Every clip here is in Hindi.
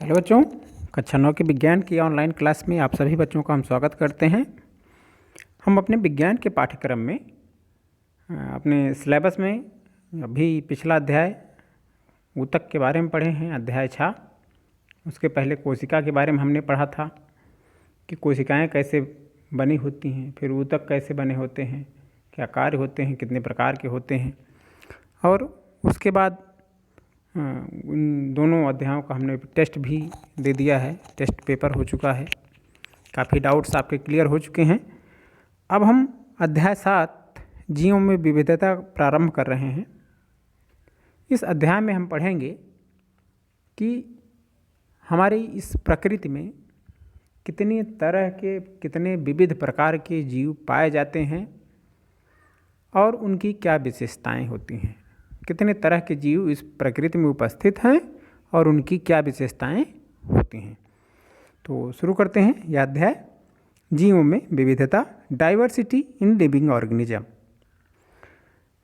हेलो बच्चों, कक्षा 9 के विज्ञान की ऑनलाइन क्लास में आप सभी बच्चों का हम स्वागत करते हैं। हम अपने विज्ञान के पाठ्यक्रम में अपने सिलेबस में अभी पिछला अध्याय ऊतक के बारे में पढ़े हैं, अध्याय 6। उसके पहले कोशिका के बारे में हमने पढ़ा था कि कोशिकाएं कैसे बनी होती हैं, फिर ऊतक कैसे बने होते हैं, क्या कार्य होते हैं, कितने प्रकार के होते हैं। और उसके बाद उन दोनों अध्यायों का हमने टेस्ट भी दे दिया है, टेस्ट पेपर हो चुका है, काफ़ी डाउट्स आपके क्लियर हो चुके हैं। अब हम अध्याय 7 जीवों में विविधता प्रारंभ कर रहे हैं। इस अध्याय में हम पढ़ेंगे कि हमारी इस प्रकृति में कितने तरह के, कितने विविध प्रकार के जीव पाए जाते हैं और उनकी क्या विशेषताएं होती हैं। कितने तरह के जीव इस प्रकृति में उपस्थित हैं और उनकी क्या विशेषताएं होती हैं। तो शुरू करते हैं यह अध्याय, जीवों में विविधता, डाइवर्सिटी इन लिविंग ऑर्गेनिज्म।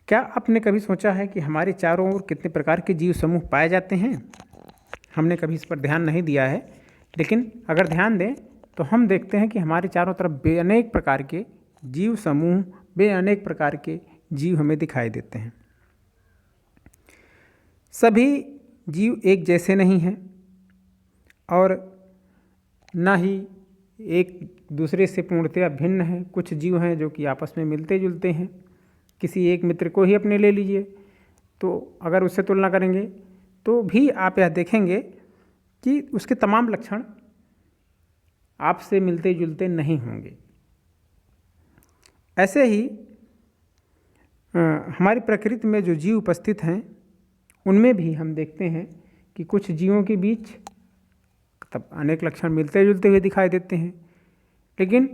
क्या आपने कभी सोचा है कि हमारे चारों ओर कितने प्रकार के जीव समूह पाए जाते हैं? हमने कभी इस पर ध्यान नहीं दिया है, लेकिन अगर ध्यान दें तो हम देखते हैं कि हमारे चारों तरफ बेअनेक प्रकार के जीव समूह, बेअनेक प्रकार के जीव हमें दिखाई देते हैं। सभी जीव एक जैसे नहीं हैं और न ही एक दूसरे से पूर्णतया भिन्न हैं। कुछ जीव हैं जो कि आपस में मिलते जुलते हैं। किसी एक मित्र को ही अपने ले लीजिए, तो अगर उससे तुलना करेंगे तो भी आप यह देखेंगे कि उसके तमाम लक्षण आपसे मिलते जुलते नहीं होंगे। ऐसे ही हमारी प्रकृति में जो जीव उपस्थित हैं उनमें भी हम देखते हैं कि कुछ जीवों के बीच तब अनेक लक्षण मिलते जुलते हुए दिखाई देते हैं, लेकिन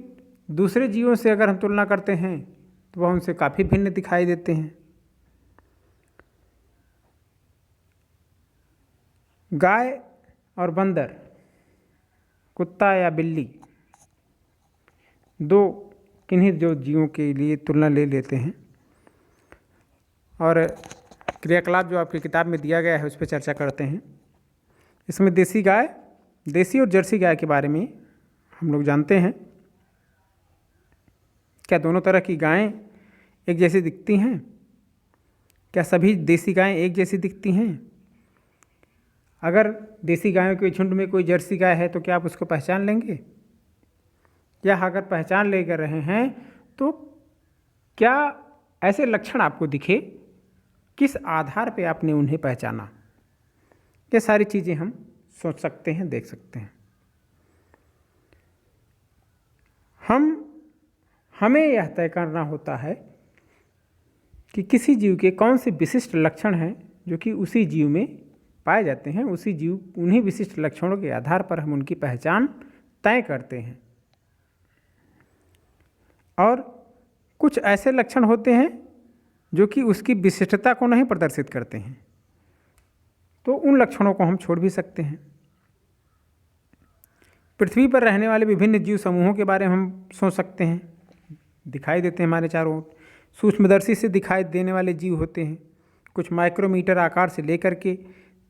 दूसरे जीवों से अगर हम तुलना करते हैं तो वह उनसे काफ़ी भिन्न दिखाई देते हैं। गाय और बंदर, कुत्ता या बिल्ली, दो किन्हीं जो जीवों के लिए तुलना ले लेते हैं और क्रियाकलाप जो आपकी किताब में दिया गया है उस पर चर्चा करते हैं। इसमें देसी और जर्सी गाय के बारे में हम लोग जानते हैं। क्या दोनों तरह की गायें एक जैसी दिखती हैं? क्या सभी देसी गायें एक जैसी दिखती हैं? अगर देसी गायों के झुंड में कोई जर्सी गाय है तो क्या आप उसको पहचान लेंगे? या अगर पहचान ले कर रहे हैं तो क्या ऐसे लक्षण आपको दिखे, किस आधार पे आपने उन्हें पहचाना? ये सारी चीज़ें हम सोच सकते हैं, देख सकते हैं। हमें यह तय करना होता है कि किसी जीव के कौन से विशिष्ट लक्षण हैं जो कि उसी जीव में पाए जाते हैं। उन्हीं विशिष्ट लक्षणों के आधार पर हम उनकी पहचान तय करते हैं। और कुछ ऐसे लक्षण होते हैं जो कि उसकी विशिष्टता को नहीं प्रदर्शित करते हैं, तो उन लक्षणों को हम छोड़ भी सकते हैं। पृथ्वी पर रहने वाले विभिन्न जीव समूहों के बारे में हम सोच सकते हैं, दिखाई देते हैं हमारे चारों ओर। सूक्ष्मदर्शी से दिखाई देने वाले जीव होते हैं, कुछ माइक्रोमीटर आकार से लेकर के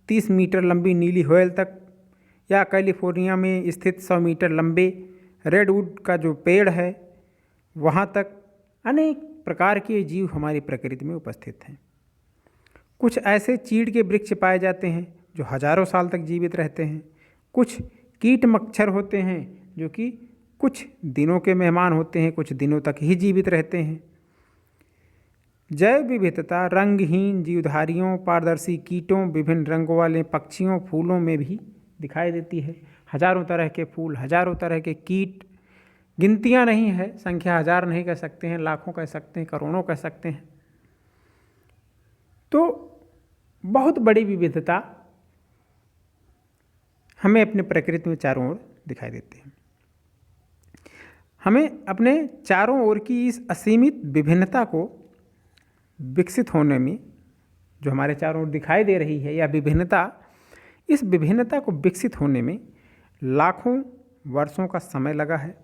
30 मीटर लंबी नीली व्हेल तक, या कैलिफोर्निया में स्थित 100 मीटर लंबे रेडवुड का जो पेड़ है वहाँ तक अनेक प्रकार के जीव हमारी प्रकृति में उपस्थित हैं। कुछ ऐसे चीड़ के वृक्ष पाए जाते हैं जो हजारों साल तक जीवित रहते हैं। कुछ कीट मच्छर होते हैं जो कि कुछ दिनों के मेहमान होते हैं, कुछ दिनों तक ही जीवित रहते हैं। जैव विविधता रंगहीन जीवधारियों, पारदर्शी कीटों, विभिन्न रंगों वाले पक्षियों, फूलों में भी दिखाई देती है। हजारों तरह के फूल, हजारों तरह के कीट, गिनतियाँ नहीं है, संख्या हजार नहीं कह सकते हैं, लाखों कह सकते हैं, करोड़ों कह सकते हैं। तो बहुत बड़ी विविधता हमें अपने प्रकृति में चारों ओर दिखाई देती है। हमें अपने चारों ओर की इस असीमित विभिन्नता को विकसित होने में, जो हमारे चारों ओर दिखाई दे रही है या विभिन्नता, इस विभिन्नता को विकसित होने में लाखों वर्षों का समय लगा है।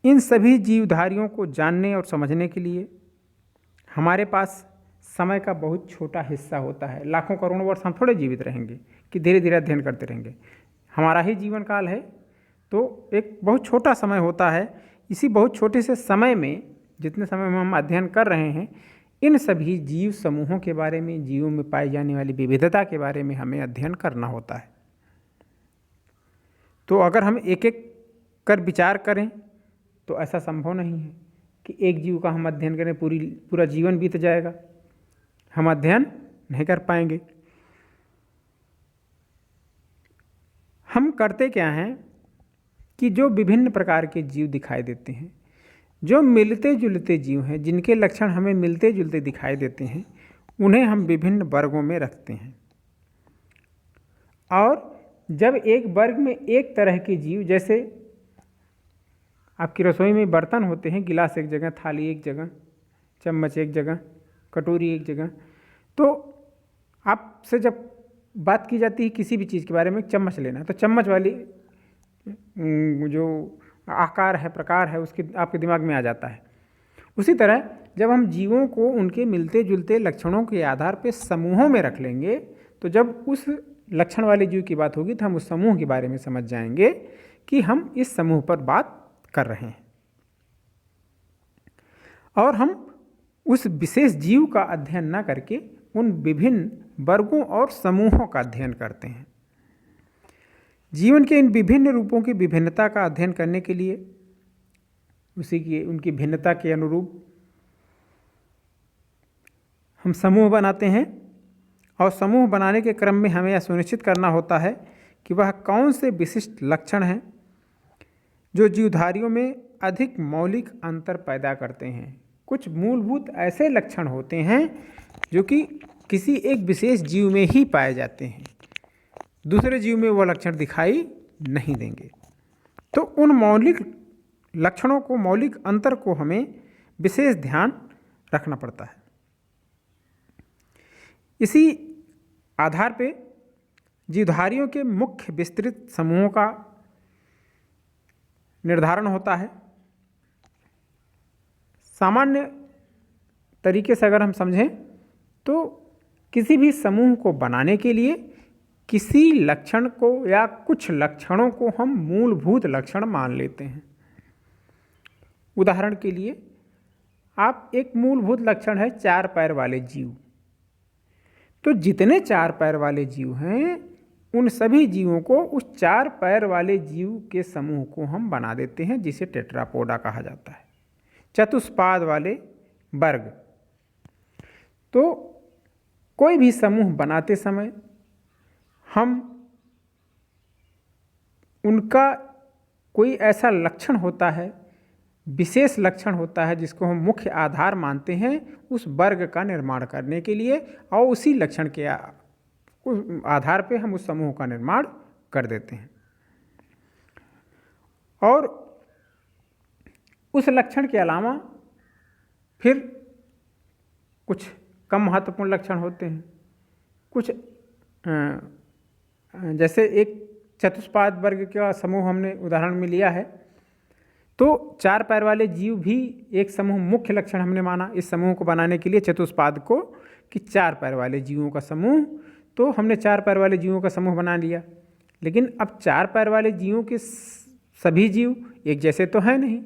इन सभी जीवधारियों को जानने और समझने के लिए हमारे पास समय का बहुत छोटा हिस्सा होता है। लाखों करोड़ों वर्ष हम थोड़े जीवित रहेंगे कि धीरे धीरे अध्ययन करते रहेंगे। हमारा ही जीवन काल है तो एक बहुत छोटा समय होता है। इसी बहुत छोटे से समय में, जितने समय में हम अध्ययन कर रहे हैं, इन सभी जीव समूहों के बारे में, जीवों में पाई जाने वाली विविधता के बारे में हमें अध्ययन करना होता है। तो अगर हम एक एक कर विचार करें तो ऐसा संभव नहीं है कि एक जीव का हम अध्ययन करें, पूरा जीवन बीत जाएगा, हम अध्ययन नहीं कर पाएंगे। हम करते क्या हैं कि जो विभिन्न प्रकार के जीव दिखाई देते हैं, जो मिलते जुलते जीव हैं, जिनके लक्षण हमें मिलते जुलते दिखाई देते हैं, उन्हें हम विभिन्न वर्गों में रखते हैं। और जब एक वर्ग में एक तरह के जीव, जैसे आपकी रसोई में बर्तन होते हैं, गिलास एक जगह, थाली एक जगह, चम्मच एक जगह, कटोरी एक जगह, तो आपसे जब बात की जाती है किसी भी चीज़ के बारे में, चम्मच लेना, तो चम्मच वाली जो आकार है, प्रकार है, उसके आपके दिमाग में आ जाता है। उसी तरह जब हम जीवों को उनके मिलते जुलते लक्षणों के आधार पर समूहों में रख लेंगे, तो जब उस लक्षण वाले जीव की बात होगी तो हम उस समूह के बारे में समझ जाएंगे कि हम इस समूह पर बात कर रहे हैं। और हम उस विशेष जीव का अध्ययन न करके उन विभिन्न वर्गों और समूहों का अध्ययन करते हैं। जीवन के इन विभिन्न रूपों की विभिन्नता का अध्ययन करने के लिए उनकी भिन्नता के अनुरूप हम समूह बनाते हैं। और समूह बनाने के क्रम में हमें यह सुनिश्चित करना होता है कि वह कौन से विशिष्ट लक्षण हैं जो जीवधारियों में अधिक मौलिक अंतर पैदा करते हैं। कुछ मूलभूत ऐसे लक्षण होते हैं जो कि किसी एक विशेष जीव में ही पाए जाते हैं, दूसरे जीव में वो लक्षण दिखाई नहीं देंगे। तो उन मौलिक लक्षणों को, मौलिक अंतर को हमें विशेष ध्यान रखना पड़ता है। इसी आधार पे जीवधारियों के मुख्य विस्तृत समूहों का निर्धारण होता है। सामान्य तरीके से अगर हम समझें तो किसी भी समूह को बनाने के लिए किसी लक्षण को या कुछ लक्षणों को हम मूलभूत लक्षण मान लेते हैं। उदाहरण के लिए, आप एक मूलभूत लक्षण है 4 पैर वाले जीव, तो जितने 4 पैर वाले जीव हैं उन सभी जीवों को उस 4 पैर वाले जीव के समूह को हम बना देते हैं, जिसे टेट्रापोडा कहा जाता है, चतुष्पाद वाले वर्ग। तो कोई भी समूह बनाते समय हम उनका कोई ऐसा लक्षण होता है, विशेष लक्षण होता है, जिसको हम मुख्य आधार मानते हैं उस वर्ग का निर्माण करने के लिए, और उसी लक्षण के आधार पे हम उस समूह का निर्माण कर देते हैं। और उस लक्षण के अलावा फिर कुछ कम महत्वपूर्ण लक्षण होते हैं। कुछ जैसे एक चतुष्पाद वर्ग का समूह हमने उदाहरण में लिया है, तो 4 पैर वाले जीव भी एक समूह, मुख्य लक्षण हमने माना इस समूह को बनाने के लिए चतुष्पाद को, कि 4 पैर वाले जीवों का समूह। तो हमने 4 पैर वाले जीवों का समूह बना लिया, लेकिन अब 4 पैर वाले जीवों के सभी जीव एक जैसे तो हैं नहीं,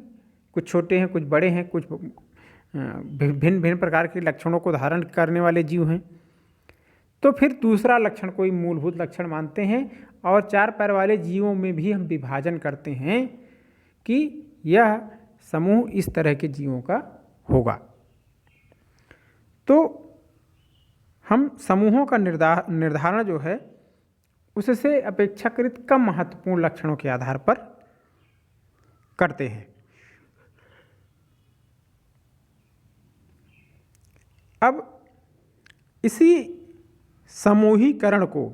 कुछ छोटे हैं, कुछ बड़े हैं, कुछ भिन्न भिन्न प्रकार के लक्षणों को धारण करने वाले जीव हैं। तो फिर दूसरा लक्षण कोई मूलभूत लक्षण मानते हैं, और 4 पैर वाले जीवों में भी हम विभाजन करते हैं कि यह समूह इस तरह के जीवों का होगा। तो हम समूहों का निर्धारण जो है उससे अपेक्षाकृत कम महत्वपूर्ण लक्षणों के आधार पर करते हैं। अब इसी समूहीकरण को,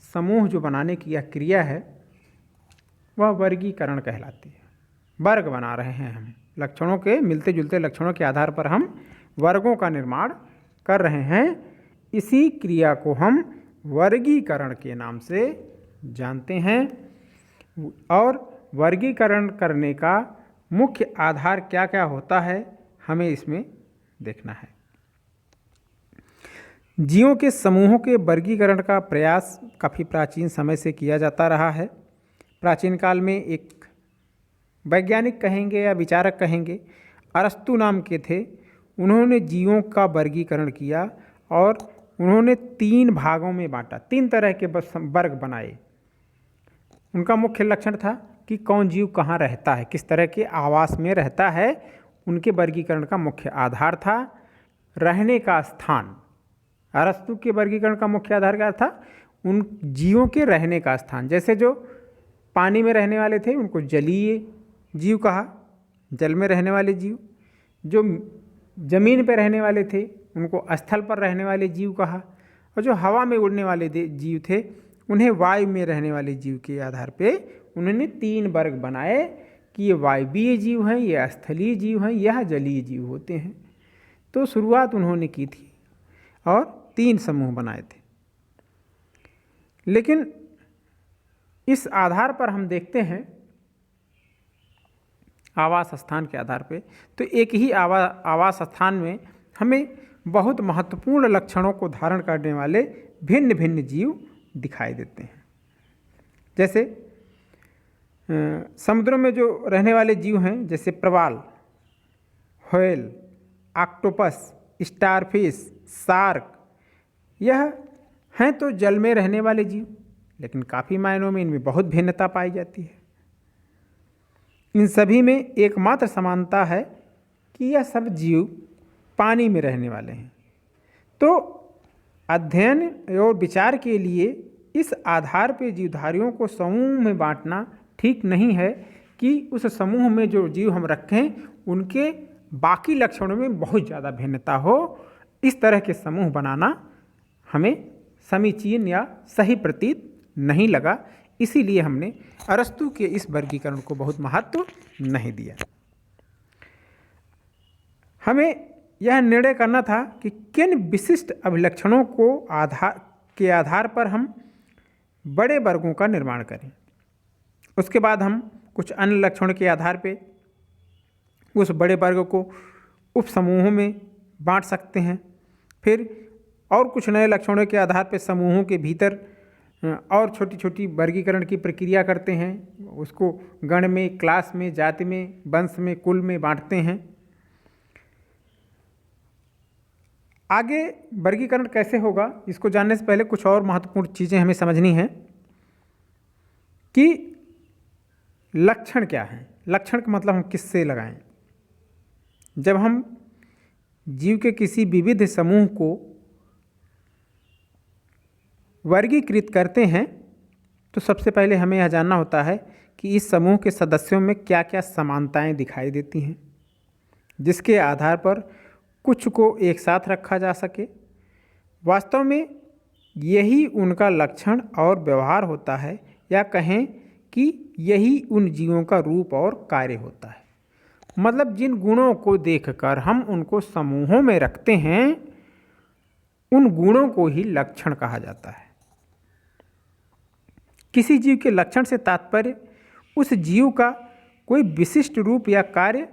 समूह जो बनाने की यह क्रिया है, वह वर्गीकरण कहलाती है। वर्ग बना रहे हैं हम, लक्षणों के, मिलते जुलते लक्षणों के आधार पर हम वर्गों का निर्माण कर रहे हैं। इसी क्रिया को हम वर्गीकरण के नाम से जानते हैं। और वर्गीकरण करने का मुख्य आधार क्या क्या होता है, हमें इसमें देखना है। जीवों के समूहों के वर्गीकरण का प्रयास काफ़ी प्राचीन समय से किया जाता रहा है। प्राचीन काल में एक वैज्ञानिक कहेंगे या विचारक कहेंगे, अरस्तु नाम के थे। उन्होंने जीवों का वर्गीकरण किया और उन्होंने 3 भागों में बांटा, 3 तरह के वर्ग बनाए। उनका मुख्य लक्षण था कि कौन जीव कहाँ रहता है, किस तरह के आवास में रहता है। उनके वर्गीकरण का मुख्य आधार था रहने का स्थान। अरस्तु के वर्गीकरण का मुख्य आधार क्या था? उन जीवों के रहने का स्थान। जैसे जो पानी में रहने वाले थे उनको जलीय जीव कहा, जल में रहने वाले जीव। जो जमीन पर रहने वाले थे उनको स्थल पर रहने वाले जीव कहा, और जो हवा में उड़ने वाले जीव थे उन्हें वायु में रहने वाले जीव के आधार पे उन्होंने 3 वर्ग बनाए कि ये वायवीय जीव हैं, ये स्थलीय जीव हैं, यह जलीय जीव होते हैं। तो शुरुआत उन्होंने की थी और 3 समूह बनाए थे। लेकिन इस आधार पर हम देखते हैं आवास स्थान के आधार पे, तो एक ही आवास स्थान में हमें बहुत महत्वपूर्ण लक्षणों को धारण करने वाले भिन्न भिन्न जीव दिखाई देते हैं। जैसे समुद्रों में जो रहने वाले जीव हैं, जैसे प्रवाल, व्हेल, ऑक्टोपस, स्टारफिश, शार्क, यह हैं तो जल में रहने वाले जीव, लेकिन काफ़ी मायनों में इनमें बहुत भिन्नता पाई जाती है। इन सभी में एकमात्र समानता है कि यह सब जीव पानी में रहने वाले हैं। तो अध्ययन और विचार के लिए इस आधार पर जीवधारियों को समूह में बांटना ठीक नहीं है कि उस समूह में जो जीव हम रखें उनके बाकी लक्षणों में बहुत ज़्यादा भिन्नता हो। इस तरह के समूह बनाना हमें समीचीन या सही प्रतीत नहीं लगा। इसीलिए हमने अरस्तु के इस वर्गीकरण को बहुत महत्व नहीं दिया। हमें यह निर्णय करना था कि किन विशिष्ट अभिलक्षणों के आधार पर हम बड़े वर्गों का निर्माण करें। उसके बाद हम कुछ अन्य लक्षणों के आधार पे उस बड़े वर्ग को उप समूहों में बांट सकते हैं। फिर और कुछ नए लक्षणों के आधार पे समूहों के भीतर और छोटी छोटी वर्गीकरण की प्रक्रिया करते हैं। उसको गण में, क्लास में, जाति में, वंश में, कुल में बांटते हैं। आगे वर्गीकरण कैसे होगा, इसको जानने से पहले कुछ और महत्वपूर्ण चीज़ें हमें समझनी हैं कि लक्षण क्या है। लक्षण का मतलब हम किससे लगाएं। जब हम जीव के किसी विविध समूह को वर्गीकृत करते हैं तो सबसे पहले हमें यह जानना होता है कि इस समूह के सदस्यों में क्या क्या समानताएं दिखाई देती हैं, जिसके आधार पर कुछ को एक साथ रखा जा सके। वास्तव में यही उनका लक्षण और व्यवहार होता है, या कहें कि यही उन जीवों का रूप और कार्य होता है। मतलब जिन गुणों को देखकर हम उनको समूहों में रखते हैं उन गुणों को ही लक्षण कहा जाता है। किसी जीव के लक्षण से तात्पर्य उस जीव का कोई विशिष्ट रूप या कार्य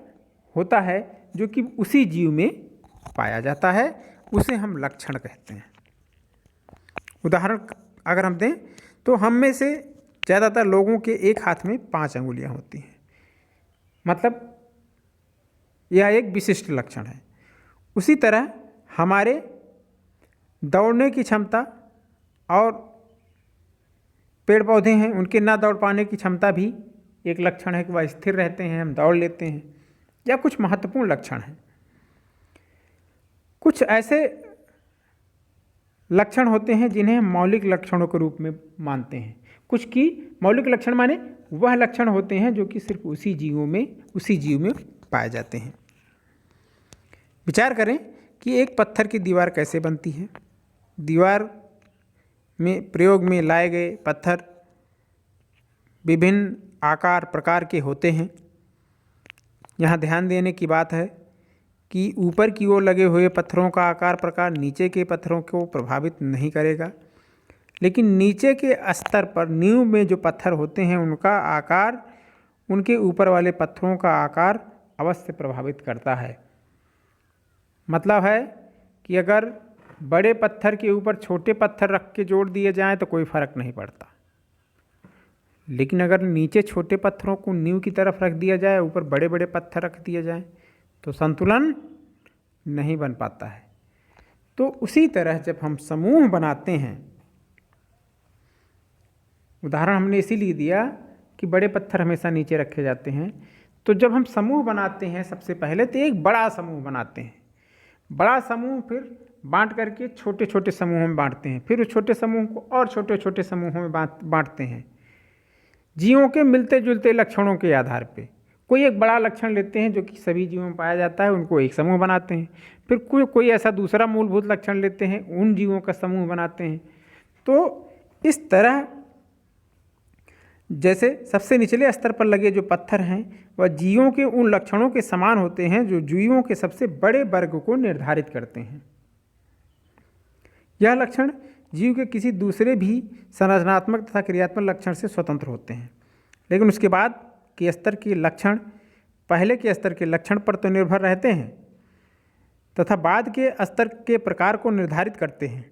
होता है जो कि उसी जीव में पाया जाता है, उसे हम लक्षण कहते हैं। उदाहरण अगर हम दें तो हम में से ज़्यादातर लोगों के एक हाथ में 5 अंगुलियां होती हैं। मतलब यह एक विशिष्ट लक्षण है। उसी तरह हमारे दौड़ने की क्षमता और पेड़ पौधे हैं उनके ना दौड़ पाने की क्षमता भी एक लक्षण है कि वह स्थिर रहते हैं, हम दौड़ लेते हैं, या कुछ महत्वपूर्ण लक्षण हैं। कुछ ऐसे लक्षण होते हैं जिन्हें हम मौलिक लक्षणों के रूप में मानते हैं। कुछ की मौलिक लक्षण माने वह लक्षण होते हैं जो कि सिर्फ उसी जीव में पाए जाते हैं। विचार करें कि एक पत्थर की दीवार कैसे बनती है। दीवार में प्रयोग में लाए गए पत्थर विभिन्न आकार प्रकार के होते हैं। यहाँ ध्यान देने की बात है कि ऊपर की ओर लगे हुए पत्थरों का आकार प्रकार नीचे के पत्थरों को प्रभावित नहीं करेगा, लेकिन नीचे के स्तर पर नींव में जो पत्थर होते हैं उनका आकार उनके ऊपर वाले पत्थरों का आकार अवश्य प्रभावित करता है। मतलब है कि अगर बड़े पत्थर के ऊपर छोटे पत्थर रख के जोड़ दिए जाएं तो कोई फर्क नहीं पड़ता, लेकिन अगर नीचे छोटे पत्थरों को नींव की तरफ रख दिया जाए, ऊपर बड़े बड़े पत्थर रख दिए जाएं तो संतुलन नहीं बन पाता है। तो उसी तरह जब हम समूह बनाते हैं, उदाहरण हमने इसीलिए दिया कि बड़े पत्थर हमेशा नीचे रखे जाते हैं, तो जब हम समूह बनाते हैं सबसे पहले तो एक बड़ा समूह बनाते हैं। बड़ा समूह फिर बांट करके छोटे छोटे समूहों में बांटते हैं, फिर उस छोटे समूह को और छोटे छोटे समूहों में बांटते हैं जीवों के मिलते जुलते लक्षणों के आधार पे। कोई एक बड़ा लक्षण लेते हैं जो कि सभी जीवों में पाया जाता है, उनको एक समूह बनाते हैं। फिर कोई ऐसा दूसरा मूलभूत लक्षण लेते हैं, उन जीवों का समूह बनाते हैं। तो इस तरह जैसे सबसे निचले स्तर पर लगे जो पत्थर हैं वह जीवों के उन लक्षणों के समान होते हैं जो जीवों के सबसे बड़े वर्ग को निर्धारित करते हैं। यह लक्षण जीव के किसी दूसरे भी संरचनात्मक तथा क्रियात्मक लक्षण से स्वतंत्र होते हैं, लेकिन उसके बाद के स्तर के लक्षण पहले के स्तर के लक्षण पर तो निर्भर रहते हैं तथा बाद के स्तर के प्रकार को निर्धारित करते हैं।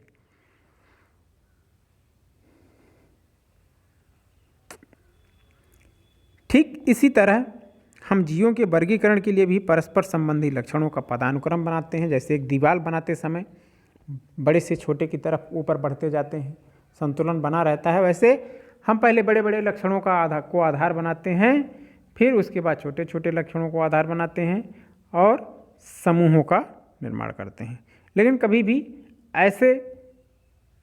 ठीक इसी तरह हम जीवों के वर्गीकरण के लिए भी परस्पर संबंधी लक्षणों का पदानुक्रम बनाते हैं। जैसे एक दीवार बनाते समय बड़े से छोटे की तरफ ऊपर बढ़ते जाते हैं, संतुलन बना रहता है, वैसे हम पहले बड़े बड़े लक्षणों का आधार बनाते हैं, फिर उसके बाद छोटे छोटे लक्षणों को आधार बनाते हैं और समूहों का निर्माण करते हैं। लेकिन कभी भी ऐसे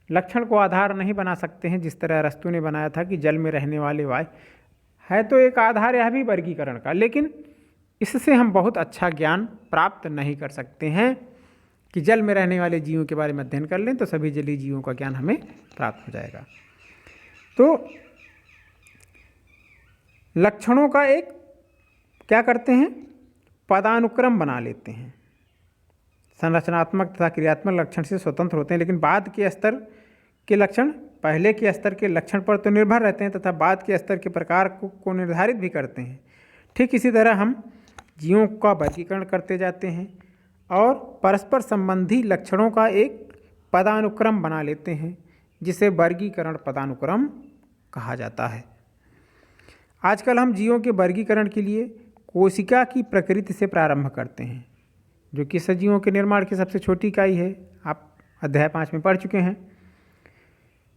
लक्षण को आधार नहीं बना सकते हैं जिस तरह अरस्तु ने बनाया था कि जल में रहने वाले वायु है, तो एक आधार यह भी वर्गीकरण का, लेकिन इससे हम बहुत अच्छा ज्ञान प्राप्त नहीं कर सकते हैं कि जल में रहने वाले जीवों के बारे में अध्ययन कर लें तो सभी जलीय जीवों का ज्ञान हमें प्राप्त हो जाएगा। तो लक्षणों का एक क्या करते हैं, पदानुक्रम बना लेते हैं। संरचनात्मक तथा क्रियात्मक लक्षण से स्वतंत्र होते हैं, लेकिन बाद के स्तर के लक्षण पहले के स्तर के लक्षण पर तो निर्भर रहते हैं तथा बाद के स्तर के प्रकार को निर्धारित भी करते हैं। ठीक इसी तरह हम जीवों का वर्गीकरण करते जाते हैं और परस्पर संबंधी लक्षणों का एक पदानुक्रम बना लेते हैं, जिसे वर्गीकरण पदानुक्रम कहा जाता है। आजकल हम जीवों के वर्गीकरण के लिए कोशिका की प्रकृति से प्रारंभ करते हैं, जो कि सजीवों के निर्माण की सबसे छोटी इकाई है। आप अध्याय 5 में पढ़ चुके हैं।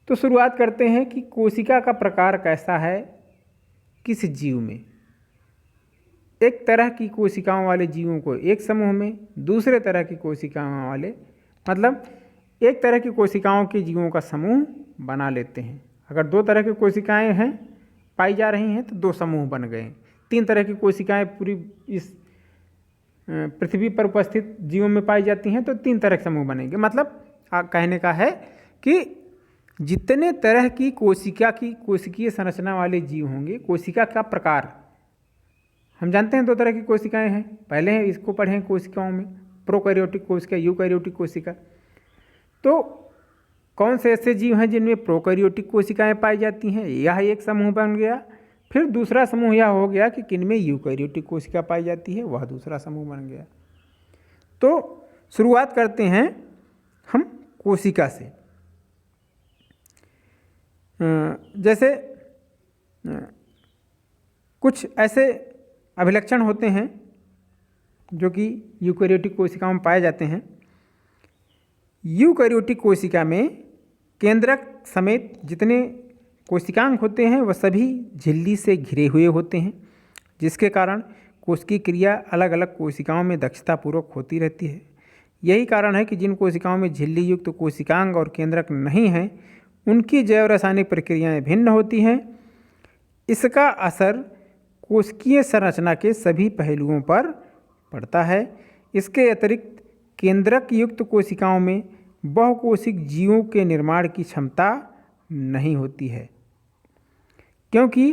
तो शुरुआत करते हैं कि कोशिका का प्रकार कैसा है किस जीव में। एक तरह की कोशिकाओं वाले जीवों को एक समूह में, दूसरे तरह की कोशिकाओं वाले मतलब एक तरह की कोशिकाओं के जीवों का समूह बना लेते हैं। अगर दो तरह की कोशिकाएं हैं पाई जा रही हैं तो दो समूह बन गए। तीन तरह की कोशिकाएं पूरी इस पृथ्वी पर उपस्थित जीवों में पाई जाती हैं तो तीन तरह के समूह बनेंगे। मतलब कहने का है कि जितने तरह की कोशिकीय संरचना वाले जीव होंगे, कोशिका का प्रकार हम जानते हैं दो तरह की कोशिकाएं हैं। पहले इसको पढ़ें कोशिकाओं में, प्रोकैरियोटिक कोशिका, यूकैरियोटिक कोशिका। तो कौन से ऐसे जीव हैं जिनमें प्रोकैरियोटिक कोशिकाएं पाई जाती हैं, यह एक समूह बन गया। फिर दूसरा समूह यह हो गया कि किनमें यूकैरियोटिक कोशिका पाई जाती है, वह दूसरा समूह बन गया। तो शुरुआत करते हैं हम कोशिका से। जैसे कुछ ऐसे अभिलक्षण होते हैं जो कि यूकैरियोटिक कोशिकाओं में पाए जाते हैं। यूकैरियोटिक कोशिका में केंद्रक समेत जितने कोशिकांग होते हैं वह सभी झिल्ली से घिरे हुए होते हैं, जिसके कारण कोशिकीय क्रिया अलग अलग कोशिकाओं में दक्षतापूर्वक होती रहती है। यही कारण है कि जिन कोशिकाओं में झिल्ली युक्त कोशिकांग और केंद्रक नहीं हैं उनकी जैव रासायनिक प्रक्रियाएं भिन्न होती हैं। इसका असर कोशिकीय संरचना के सभी पहलुओं पर पड़ता है। इसके अतिरिक्त केंद्रक युक्त कोशिकाओं में बहुकोशिक जीवों के निर्माण की क्षमता नहीं होती है, क्योंकि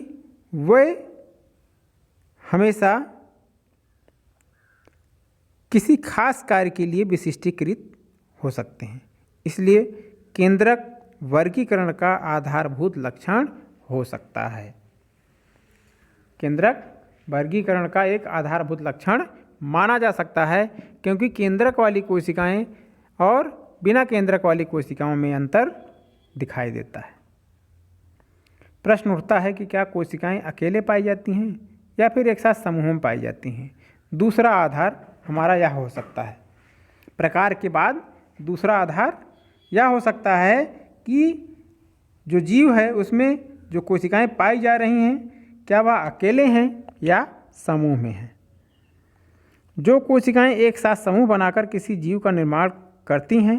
वे हमेशा किसी खास कार्य के लिए विशिष्टीकृत हो सकते हैं। इसलिए केंद्रक वर्गीकरण का आधारभूत लक्षण हो सकता है। केंद्रक वर्गीकरण का एक आधारभूत लक्षण माना जा सकता है, क्योंकि केंद्रक वाली कोशिकाएं और बिना केंद्रक वाली कोशिकाओं में अंतर दिखाई देता है। प्रश्न उठता है कि क्या कोशिकाएं अकेले पाई जाती हैं या फिर एक साथ समूहों में पाई जाती हैं। दूसरा आधार हमारा यह हो सकता है। प्रकार के बाद दूसरा आधार यह हो सकता है कि जो जीव है उसमें जो कोशिकाएं पाई जा रही हैं क्या वह अकेले हैं या समूह में हैं। जो कोशिकाएं एक साथ समूह बनाकर किसी जीव का निर्माण करती हैं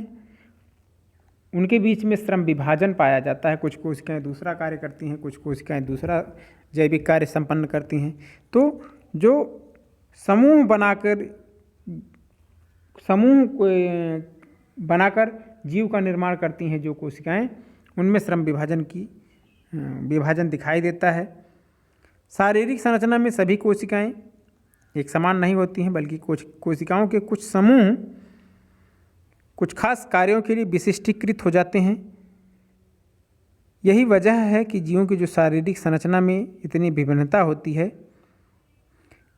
उनके बीच में श्रम विभाजन पाया जाता है। कुछ कोशिकाएं दूसरा कार्य करती हैं, कुछ कोशिकाएं दूसरा जैविक कार्य संपन्न करती हैं। तो जो समूह बनाकर जीव का निर्माण करती हैं जो कोशिकाएं, उनमें श्रम विभाजन दिखाई देता है। शारीरिक संरचना में सभी कोशिकाएं एक समान नहीं होती हैं, बल्कि कोशिकाओं के कुछ समूह कुछ खास कार्यों के लिए विशिष्टीकृत हो जाते हैं। यही वजह है कि जीवों की जो शारीरिक संरचना में इतनी विभिन्नता होती है।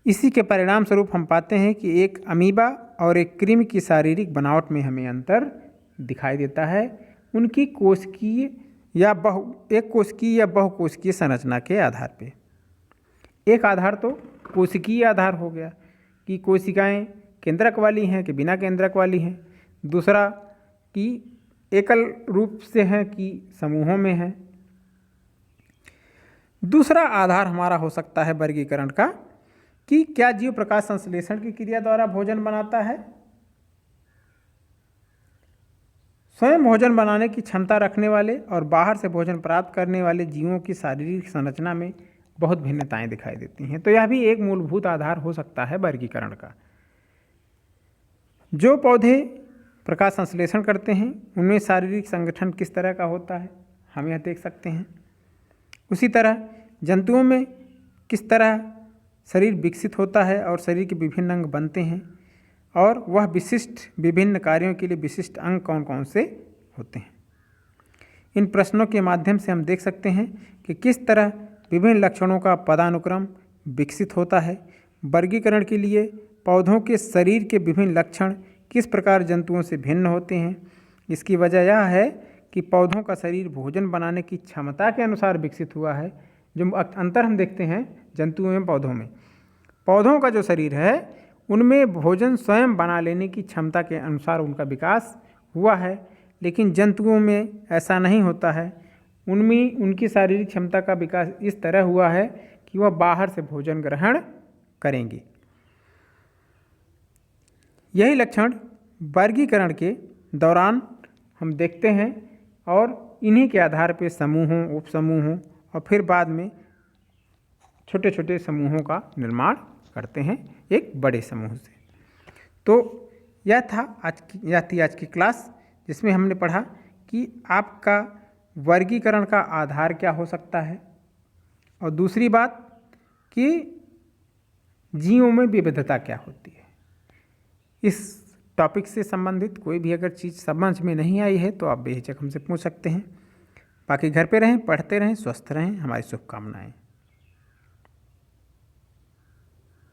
इसी के परिणाम स्वरूप हम पाते हैं कि एक अमीबा और एक कृमि की शारीरिक बनावट में हमें अंतर दिखाई देता है, उनकी कोशिकीय या बहुकोशिकीय संरचना के आधार पे। एक आधार तो कोशिकीय आधार हो गया कि कोशिकाएं केंद्रक वाली हैं कि बिना केंद्रक वाली हैं। दूसरा कि एकल रूप से हैं कि समूहों में हैं। दूसरा आधार हमारा हो सकता है वर्गीकरण का कि क्या जीव प्रकाश संश्लेषण की क्रिया द्वारा भोजन बनाता है। स्वयं भोजन बनाने की क्षमता रखने वाले और बाहर से भोजन प्राप्त करने वाले जीवों की शारीरिक संरचना में बहुत भिन्नताएं दिखाई देती हैं। तो यह भी एक मूलभूत आधार हो सकता है वर्गीकरण का। जो पौधे प्रकाश संश्लेषण करते हैं उनमें शारीरिक संगठन किस तरह का होता है हम यह देख सकते हैं। उसी तरह जंतुओं में किस तरह शरीर विकसित होता है और शरीर के विभिन्न अंग बनते हैं और वह विशिष्ट विभिन्न कार्यों के लिए विशिष्ट अंग कौन कौन से होते हैं। इन प्रश्नों के माध्यम से हम देख सकते हैं कि किस तरह विभिन्न लक्षणों का पदानुक्रम विकसित होता है। वर्गीकरण के लिए पौधों के शरीर के विभिन्न लक्षण किस प्रकार जंतुओं से भिन्न होते हैं। इसकी वजह यह है कि पौधों का शरीर भोजन बनाने की क्षमता के अनुसार विकसित हुआ है। जो अंतर हम देखते हैं जंतुओं में पौधों में, पौधों का जो शरीर है उनमें भोजन स्वयं बना लेने की क्षमता के अनुसार उनका विकास हुआ है, लेकिन जंतुओं में ऐसा नहीं होता है। उनमें उनकी शारीरिक क्षमता का विकास इस तरह हुआ है कि वह बाहर से भोजन ग्रहण करेंगे। यही लक्षण वर्गीकरण के दौरान हम देखते हैं और इन्हीं के आधार पर समूहों, उपसमूहों और फिर बाद में छोटे छोटे समूहों का निर्माण करते हैं एक बड़े समूह से। तो यह थी आज की क्लास, जिसमें हमने पढ़ा कि आपका वर्गीकरण का आधार क्या हो सकता है और दूसरी बात कि जीवों में विविधता क्या होती है। इस टॉपिक से संबंधित कोई भी अगर चीज़ समझ में नहीं आई है तो आप बेहिचक हमसे पूछ सकते हैं। बाकी घर पे रहें, पढ़ते रहें, स्वस्थ रहें। हमारी शुभकामनाएं।